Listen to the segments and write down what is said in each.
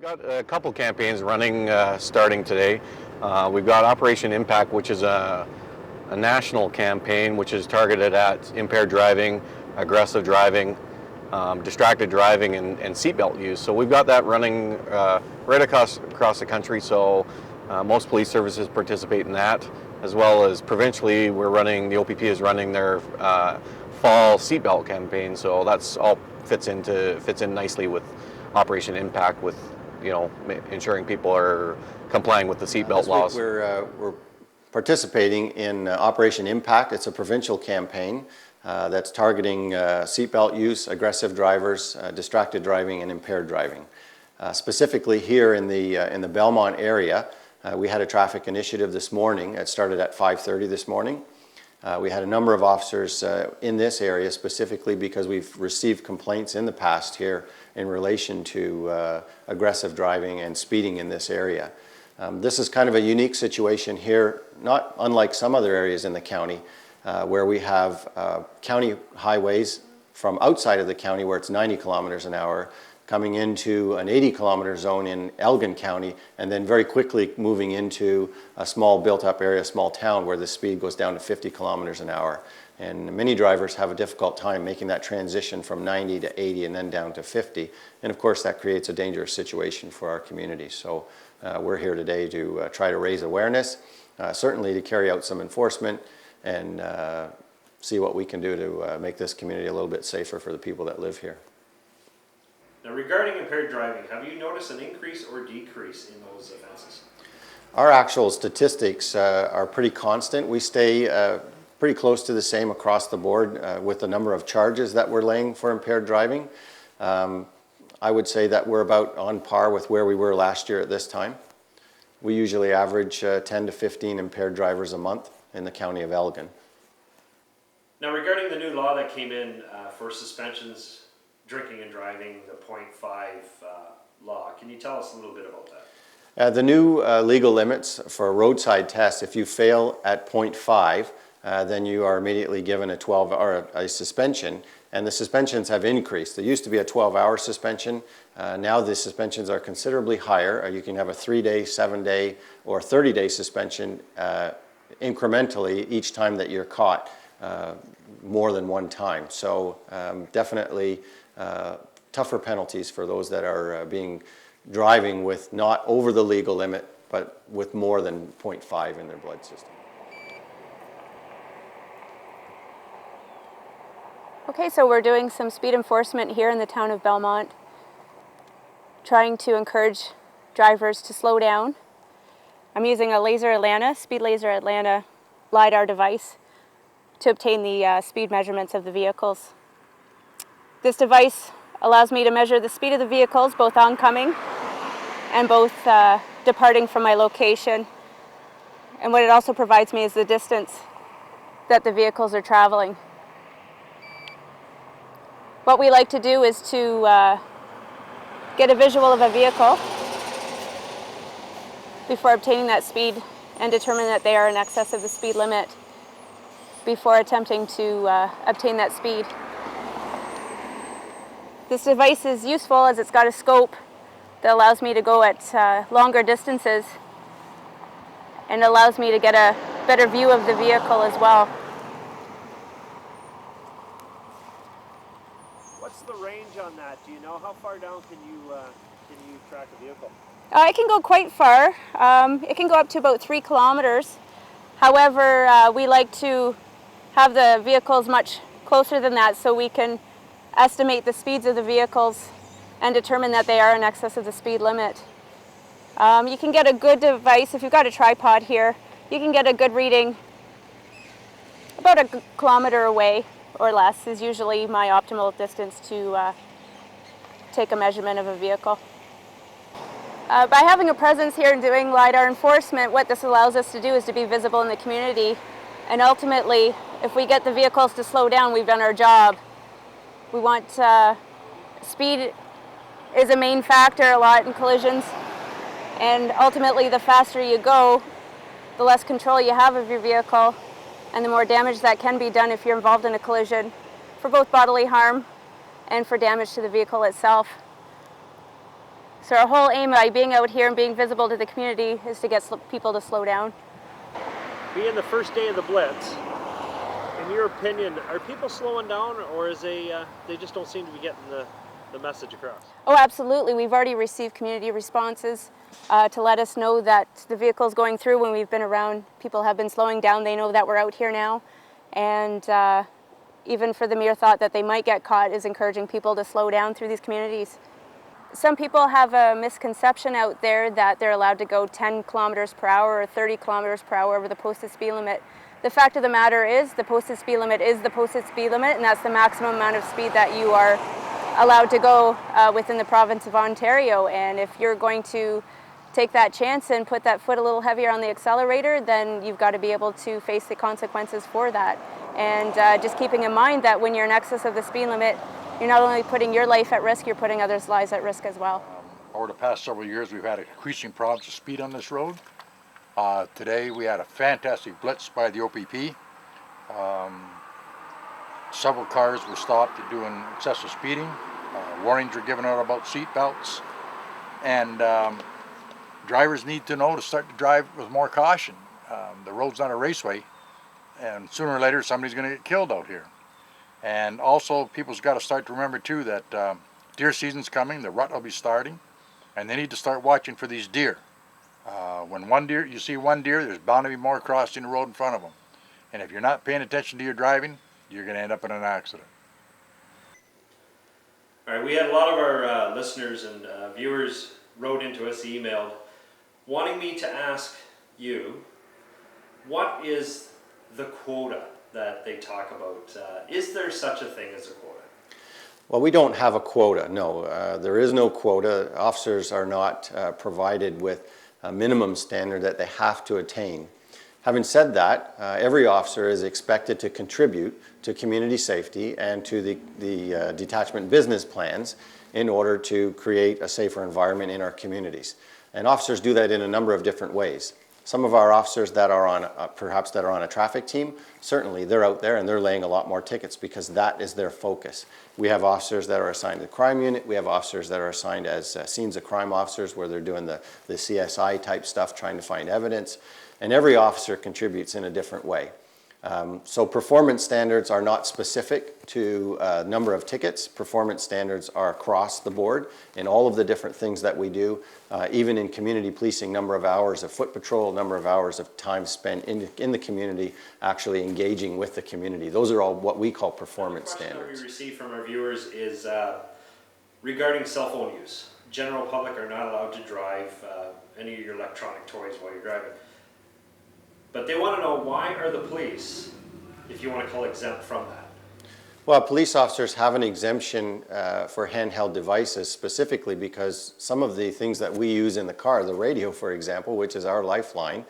We've got a couple campaigns running starting today. We've got Operation Impact, which is a national campaign which is targeted at impaired driving, aggressive driving, distracted driving, and seatbelt use. So we've got that running right across the country. So most police services participate in that, as well as provincially the O.P.P is running their fall seatbelt campaign. So that's all fits in nicely with Operation Impact, with ensuring people are complying with the seatbelt laws. We're participating in Operation Impact. It's a provincial campaign that's targeting seatbelt use, aggressive drivers, distracted driving, and impaired driving. Specifically here in the Belmont area, we had a traffic initiative this morning. It started at 5:30 this morning. We had a number of officers in this area specifically because we've received complaints in the past here in relation to aggressive driving and speeding in this area. This is kind of a unique situation here, not unlike some other areas in the county where we have county highways from outside of the county where it's 90 kilometers an hour coming into an 80-kilometer zone in Elgin County, and then very quickly moving into a small built-up area, small town, where the speed goes down to 50 kilometers an hour. And many drivers have a difficult time making that transition from 90 to 80 and then down to 50. And of course, that creates a dangerous situation for our community. So we're here today to try to raise awareness, certainly to carry out some enforcement, and see what we can do to make this community a little bit safer for the people that live here. Now, regarding impaired driving, have you noticed an increase or decrease in those offenses? Our actual statistics are pretty constant. We stay pretty close to the same across the board with the number of charges that we're laying for impaired driving. I would say that we're about on par with where we were last year at this time. We usually average 10 to 15 impaired drivers a month in the county of Elgin. Now, regarding the new law that came in for suspensions, drinking and driving, the .5 law, can you tell us a little bit about that? The new legal limits for a roadside test, if you fail at .5, then you are immediately given a 12-hour suspension, and the suspensions have increased. There used to be a 12-hour suspension. Now the suspensions are considerably higher. You can have a 3-day, 7-day, or 30-day suspension incrementally each time that you're caught more than one time. So definitely tougher penalties for those that are driving with not over the legal limit, but with more than .5 in their blood system. Okay, so we're doing some speed enforcement here in the town of Belmont, trying to encourage drivers to slow down. I'm using a Speed Laser Atlanta LiDAR device to obtain the speed measurements of the vehicles. This device allows me to measure the speed of the vehicles, both oncoming and both departing from my location. And what it also provides me is the distance that the vehicles are traveling. What we like to do is to get a visual of a vehicle before obtaining that speed and determine that they are in excess of the speed limit before attempting to obtain that speed. This device is useful as it's got a scope that allows me to go at longer distances and allows me to get a better view of the vehicle as well. What's the range on that? Do you know how far down can you track a vehicle? It can go quite far. It can go up to about 3 kilometers. However, we like to have the vehicles much closer than that so we can estimate the speeds of the vehicles and determine that they are in excess of the speed limit. You can get a good device, if you've got a tripod here, you can get a good reading about a kilometer away or less is usually my optimal distance to take a measurement of a vehicle. By having a presence here and doing LiDAR enforcement, what this allows us to do is to be visible in the community, and ultimately, if we get the vehicles to slow down, we've done our job. We want speed is a main factor a lot in collisions, and ultimately the faster you go, the less control you have of your vehicle, and the more damage that can be done if you're involved in a collision, for both bodily harm and for damage to the vehicle itself. So our whole aim by being out here and being visible to the community is to get people to slow down. Being the first day of the blitz, in your opinion, are people slowing down, or is they just don't seem to be getting the message across? Oh, absolutely. We've already received community responses to let us know that the vehicles going through when we've been around, people have been slowing down. They know that we're out here now. And even for the mere thought that they might get caught is encouraging people to slow down through these communities. Some people have a misconception out there that they're allowed to go 10 kilometers per hour or 30 kilometers per hour over the posted speed limit. The fact of the matter is the posted speed limit is the posted speed limit, and that's the maximum amount of speed that you are allowed to go within the province of Ontario. And if you're going to take that chance and put that foot a little heavier on the accelerator, then you've got to be able to face the consequences for that. And just keeping in mind that when you're in excess of the speed limit, you're not only putting your life at risk, you're putting others' lives at risk as well. Over the past several years, we've had increasing problems of speed on this road. Today, we had a fantastic blitz by the O.P.P. Several cars were stopped doing excessive speeding. Warnings were given out about seat belts. And drivers need to know to start to drive with more caution. The road's not a raceway, and sooner or later, somebody's going to get killed out here. And also, people's got to start to remember too that deer season's coming, the rut will be starting, and they need to start watching for these deer. When you see one deer, there's bound to be more crossing the road in front of them. And if you're not paying attention to your driving, you're going to end up in an accident. All right, we had a lot of our listeners and viewers wrote into us, emailed, wanting me to ask you, what is the quota that they talk about? Is there such a thing as a quota? Well, we don't have a quota, no. There is no quota. Officers are not provided with a minimum standard that they have to attain. Having said that, every officer is expected to contribute to community safety and to the detachment business plans in order to create a safer environment in our communities. And officers do that in a number of different ways. Some of our officers that are on, perhaps that are on a traffic team, certainly they're out there and they're laying a lot more tickets because that is their focus. We have officers that are assigned to the crime unit. We have officers that are assigned as scenes of crime officers where they're doing the CSI type stuff, trying to find evidence. And every officer contributes in a different way. So performance standards are not specific to number of tickets. Performance standards are across the board in all of the different things that we do, even in community policing, number of hours of foot patrol, number of hours of time spent in the community, actually engaging with the community. Those are all what we call performance standards. The question that we receive from our viewers is regarding cell phone use. General public are not allowed to drive any of your electronic toys while you're driving. But they want to know, why are the police, if you want to call exempt from that? Well, police officers have an exemption for handheld devices specifically because some of the things that we use in the car, the radio, for example, which is our lifeline,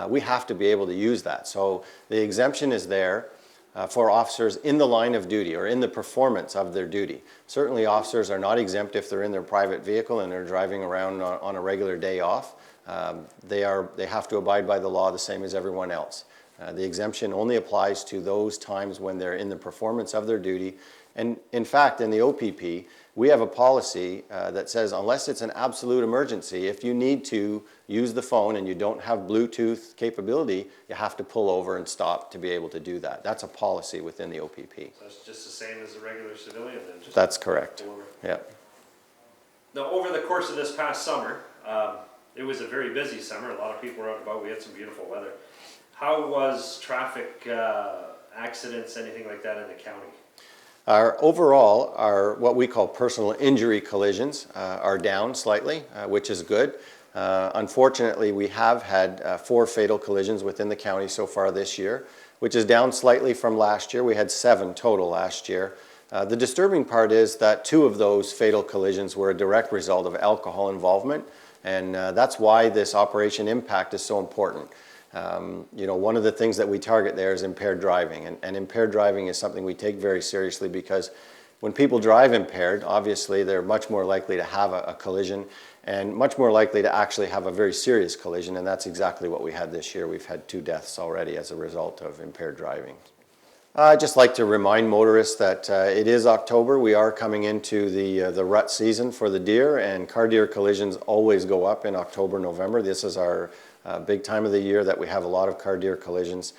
we have to be able to use that. So the exemption is there for officers in the line of duty or in the performance of their duty. Certainly officers are not exempt if they're in their private vehicle and they're driving around on a regular day off. They have to abide by the law the same as everyone else. The exemption only applies to those times when they're in the performance of their duty. And in fact, in the O.P.P., we have a policy that says unless it's an absolute emergency, if you need to use the phone and you don't have Bluetooth capability, you have to pull over and stop to be able to do that. That's a policy within the O.P.P. So it's just the same as a regular civilian then? Just That's correct. pull over. Yeah. Now, over the course of this past summer, it was a very busy summer. A lot of people were out and about. We had some beautiful weather. How was traffic accidents, anything like that in the county? Overall, our what we call personal injury collisions are down slightly, which is good. Unfortunately, we have had 4 fatal collisions within the county so far this year, which is down slightly from last year. We had 7 total last year. The disturbing part is that 2 of those fatal collisions were a direct result of alcohol involvement, and that's why this Operation Impact is so important. You know, one of the things that we target there is impaired driving, and impaired driving is something we take very seriously because when people drive impaired, obviously they're much more likely to have a collision and much more likely to actually have a very serious collision, and that's exactly what we had this year. We've had 2 deaths already as a result of impaired driving. I'd just like to remind motorists that it is October. We are coming into the rut season for the deer, and car deer collisions always go up in October, November. This is our big time of the year that we have a lot of car deer collisions.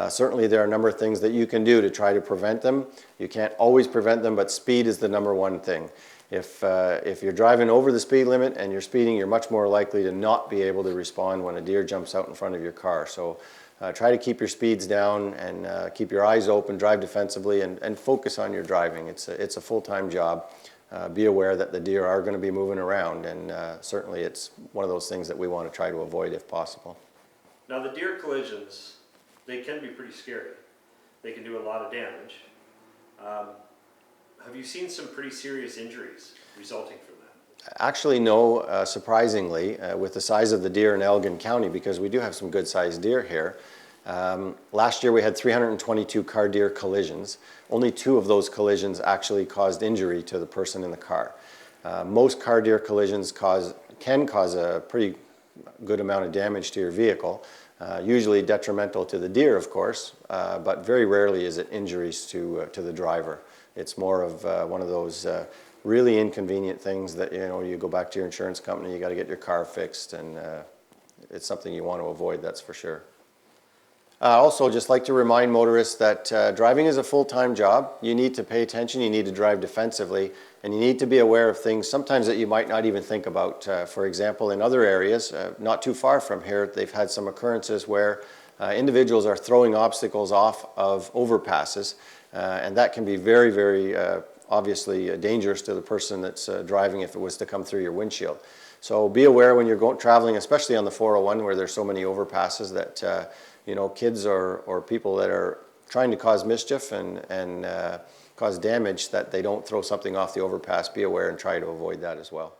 Certainly there are a number of things that you can do to try to prevent them. You can't always prevent them, but speed is the number one thing. If you're driving over the speed limit and you're speeding, you're much more likely to not be able to respond when a deer jumps out in front of your car. So try to keep your speeds down and keep your eyes open, drive defensively, and focus on your driving. It's a full-time job. Be aware that the deer are going to be moving around, and certainly it's one of those things that we want to try to avoid if possible. Now the deer collisions, they can be pretty scary. They can do a lot of damage. Have you seen some pretty serious injuries resulting from that? Actually, no, surprisingly, with the size of the deer in Elgin County, because we do have some good sized deer here. Last year we had 322 car deer collisions. Only 2 of those collisions actually caused injury to the person in the car. Most car deer collisions can cause a pretty good amount of damage to your vehicle, usually detrimental to the deer, of course, but very rarely is it injuries to the driver. It's more of one of those really inconvenient things that, you go back to your insurance company, you got to get your car fixed, and it's something you want to avoid, that's for sure. Also, just like to remind motorists that driving is a full-time job. You need to pay attention, you need to drive defensively, and you need to be aware of things sometimes that you might not even think about. For example, in other areas, not too far from here, they've had some occurrences where individuals are throwing obstacles off of overpasses, and that can be very, very obviously dangerous to the person that's driving if it was to come through your windshield. So be aware when you're traveling, especially on the 401 where there's so many overpasses, that kids or people that are trying to cause mischief and cause damage, that they don't throw something off the overpass. Be aware and try to avoid that as well.